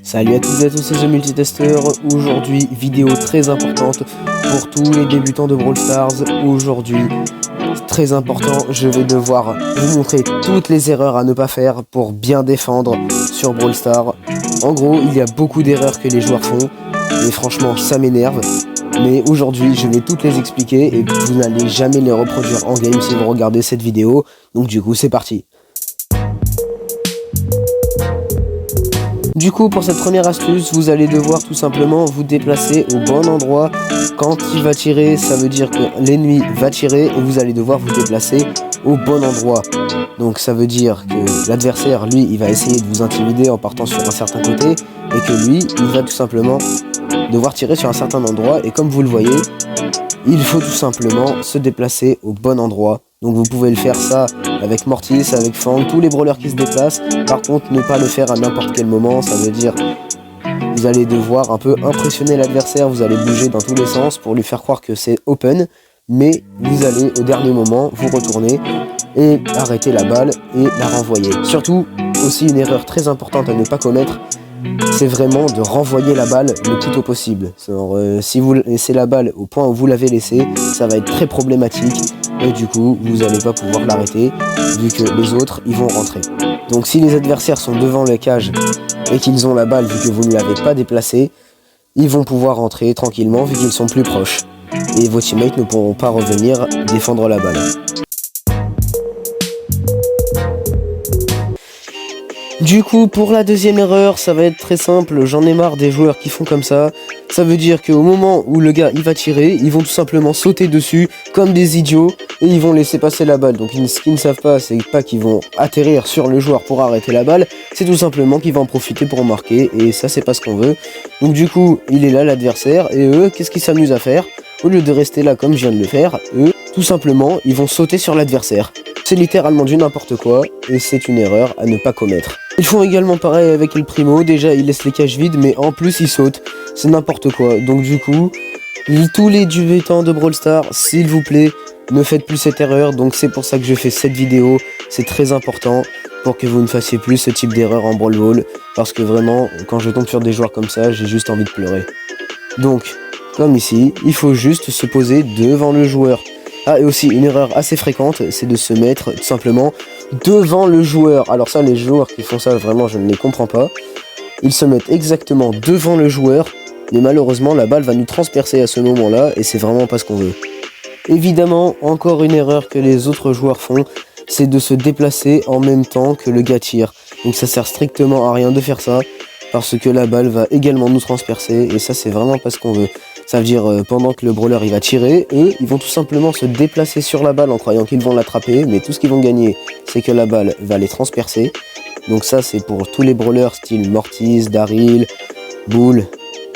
Salut à toutes et à tous, c'est The Multitester. Aujourd'hui, vidéo très importante pour tous les débutants de Brawl Stars. Aujourd'hui, très important, je vais devoir vous montrer toutes les erreurs à ne pas faire pour bien défendre sur Brawl Stars. En gros, il y a beaucoup d'erreurs que les joueurs font et franchement, ça m'énerve. Mais aujourd'hui, je vais toutes les expliquer et vous n'allez jamais les reproduire en game si vous regardez cette vidéo. Donc du coup, c'est parti. Du coup, pour cette première astuce, vous allez devoir tout simplement vous déplacer au bon endroit. Quand il va tirer, ça veut dire que l'ennemi va tirer et vous allez devoir vous déplacer au bon endroit. Donc ça veut dire que l'adversaire, lui, il va essayer de vous intimider en partant sur un certain côté et que lui, il va tout simplement devoir tirer sur un certain endroit. Et comme vous le voyez, il faut tout simplement se déplacer au bon endroit. Donc vous pouvez le faire ça avec Mortis, avec Fang, tous les brawlers qui se déplacent. Par contre, ne pas le faire à n'importe quel moment, ça veut dire vous allez devoir un peu impressionner l'adversaire, vous allez bouger dans tous les sens pour lui faire croire que c'est open. Mais vous allez au dernier moment vous retourner et arrêter la balle et la renvoyer. Surtout, aussi une erreur très importante à ne pas commettre, c'est vraiment de renvoyer la balle le plus tôt possible. Si vous laissez la balle au point où vous l'avez laissée, ça va être très problématique et du coup vous n'allez pas pouvoir l'arrêter vu que les autres ils vont rentrer. Donc si les adversaires sont devant les cages et qu'ils ont la balle vu que vous ne l'avez pas déplacée, ils vont pouvoir rentrer tranquillement vu qu'ils sont plus proches et vos teammates ne pourront pas revenir défendre la balle. Du coup, pour la deuxième erreur, ça va être très simple, j'en ai marre des joueurs qui font comme ça. Ça veut dire qu'au moment où le gars il va tirer, ils vont tout simplement sauter dessus comme des idiots et ils vont laisser passer la balle. Donc ce qu'ils ne savent pas, c'est pas qu'ils vont atterrir sur le joueur pour arrêter la balle, c'est tout simplement qu'ils vont en profiter pour marquer et ça c'est pas ce qu'on veut. Donc du coup, il est là l'adversaire et eux, qu'est-ce qu'ils s'amusent à faire? Au lieu de rester là comme je viens de le faire, eux, tout simplement, ils vont sauter sur l'adversaire. C'est littéralement du n'importe quoi et c'est une erreur à ne pas commettre. Ils font également pareil avec El Primo, déjà ils laissent les cages vides mais en plus ils sautent, c'est n'importe quoi. Donc du coup, tous les débutants de Brawl Stars, s'il vous plaît, ne faites plus cette erreur. Donc c'est pour ça que je fais cette vidéo, c'est très important pour que vous ne fassiez plus ce type d'erreur en Brawl Ball. Parce que vraiment, quand je tombe sur des joueurs comme ça, j'ai juste envie de pleurer. Donc, comme ici, il faut juste se poser devant le joueur. Ah, et aussi, une erreur assez fréquente, c'est de se mettre tout simplement devant le joueur. Alors ça, les joueurs qui font ça, vraiment, je ne les comprends pas. Ils se mettent exactement devant le joueur, mais malheureusement, la balle va nous transpercer à ce moment-là, et c'est vraiment pas ce qu'on veut. Évidemment, encore une erreur que les autres joueurs font, c'est de se déplacer en même temps que le gars tire. Donc ça sert strictement à rien de faire ça, parce que la balle va également nous transpercer, et ça, c'est vraiment pas ce qu'on veut. Ça veut dire pendant que le brawler il va tirer, eux ils vont tout simplement se déplacer sur la balle en croyant qu'ils vont l'attraper, mais tout ce qu'ils vont gagner c'est que la balle va les transpercer. Donc ça c'est pour tous les brawlers style Mortis, Daryl, Bull,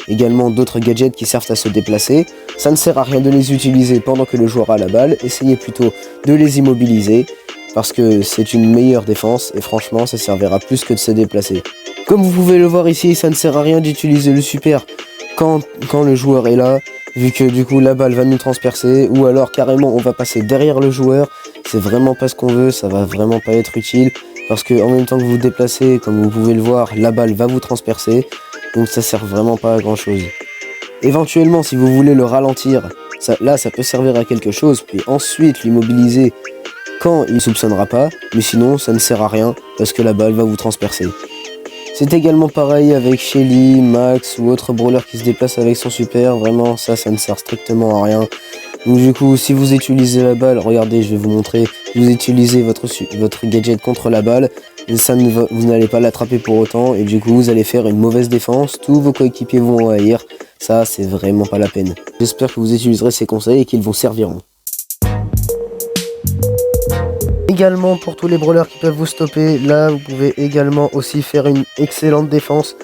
également d'autres gadgets qui servent à se déplacer. Ça ne sert à rien de les utiliser pendant que le joueur a la balle, essayez plutôt de les immobiliser parce que c'est une meilleure défense et franchement ça servira plus que de se déplacer. Comme vous pouvez le voir ici, ça ne sert à rien d'utiliser le super quand le joueur est là, vu que du coup la balle va nous transpercer, ou alors carrément on va passer derrière le joueur, c'est vraiment pas ce qu'on veut, ça va vraiment pas être utile, parce que en même temps que vous vous déplacez, comme vous pouvez le voir, la balle va vous transpercer, donc ça sert vraiment pas à grand chose. Éventuellement si vous voulez le ralentir, ça peut servir à quelque chose, puis ensuite l'immobiliser quand il ne soupçonnera pas, mais sinon ça ne sert à rien, parce que la balle va vous transpercer. C'est également pareil avec Shelly, Max ou autre brawler qui se déplace avec son super, vraiment ça ne sert strictement à rien. Donc du coup si vous utilisez la balle, regardez je vais vous montrer, vous utilisez votre gadget contre la balle, vous n'allez pas l'attraper pour autant et du coup vous allez faire une mauvaise défense, tous vos coéquipiers vont haïr, ça c'est vraiment pas la peine. J'espère que vous utiliserez ces conseils et qu'ils vous serviront. Également pour tous les brawlers qui peuvent vous stopper, là vous pouvez également aussi faire une excellente défense.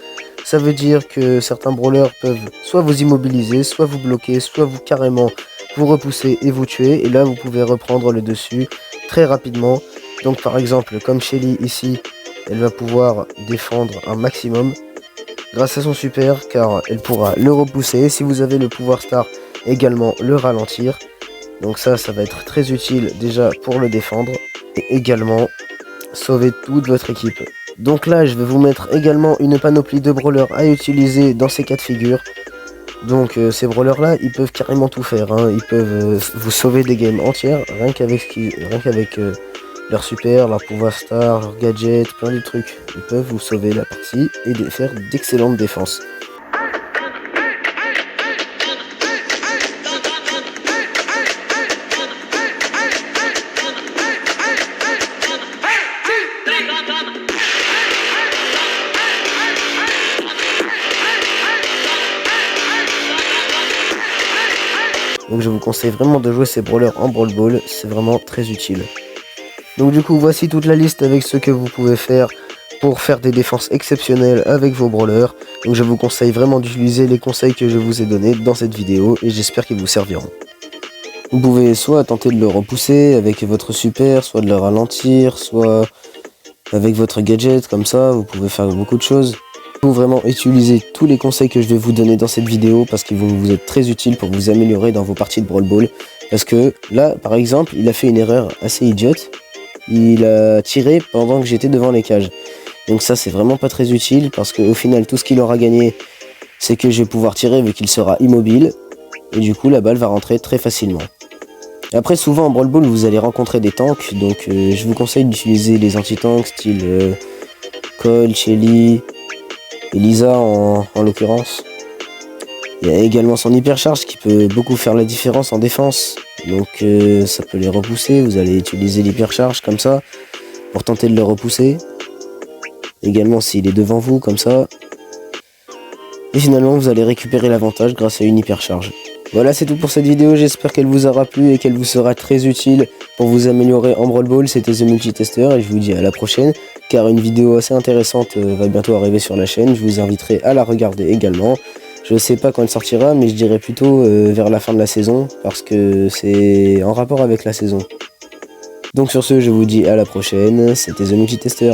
Ça veut dire que certains brawlers peuvent soit vous immobiliser, soit vous bloquer, soit vous carrément vous repousser et vous tuer. Et là vous pouvez reprendre le dessus très rapidement. Donc par exemple comme Shelly ici, elle va pouvoir défendre un maximum grâce à son super car elle pourra le repousser. Si vous avez le pouvoir star, également le ralentir. Donc ça va être très utile déjà pour le défendre. Et également sauver toute votre équipe. Donc là, je vais vous mettre également une panoplie de brawlers à utiliser dans ces cas de figure. Donc ces brawlers là, ils peuvent carrément tout faire, hein. Ils peuvent vous sauver des games entières, rien qu'avec leur super, leur pouvoir star, leur gadget, plein de trucs. Ils peuvent vous sauver la partie et faire d'excellentes défenses. Donc je vous conseille vraiment de jouer ces brawlers en Brawl Ball, c'est vraiment très utile. Donc du coup voici toute la liste avec ce que vous pouvez faire pour faire des défenses exceptionnelles avec vos brawlers. Donc je vous conseille vraiment d'utiliser les conseils que je vous ai donnés dans cette vidéo et j'espère qu'ils vous serviront. Vous pouvez soit tenter de le repousser avec votre super, soit de le ralentir, soit avec votre gadget, comme ça vous pouvez faire beaucoup de choses. Il faut vraiment utiliser tous les conseils que je vais vous donner dans cette vidéo parce qu'ils vont vous être très utiles pour vous améliorer dans vos parties de Brawl Ball. Parce que là, par exemple, il a fait une erreur assez idiote. Il a tiré pendant que j'étais devant les cages. Donc ça, c'est vraiment pas très utile parce qu'au final, tout ce qu'il aura gagné, c'est que je vais pouvoir tirer vu qu'il sera immobile. Et du coup, la balle va rentrer très facilement. Après, souvent en Brawl Ball, vous allez rencontrer des tanks. Donc je vous conseille d'utiliser les anti-tanks style Cole, Shelly, Elisa en l'occurrence. Il y a également son hypercharge qui peut beaucoup faire la différence en défense. Donc ça peut les repousser. Vous allez utiliser l'hypercharge comme ça pour tenter de le repousser. Également s'il est devant vous comme ça. Et finalement vous allez récupérer l'avantage grâce à une hypercharge. Voilà, c'est tout pour cette vidéo. J'espère qu'elle vous aura plu et qu'elle vous sera très utile pour vous améliorer en Brawl Ball. C'était The Multitester et je vous dis à la prochaine. Car une vidéo assez intéressante va bientôt arriver sur la chaîne. Je vous inviterai à la regarder également. Je sais pas quand elle sortira, mais je dirais plutôt vers la fin de la saison, parce que c'est en rapport avec la saison. Donc sur ce, je vous dis à la prochaine, c'était The Multitester.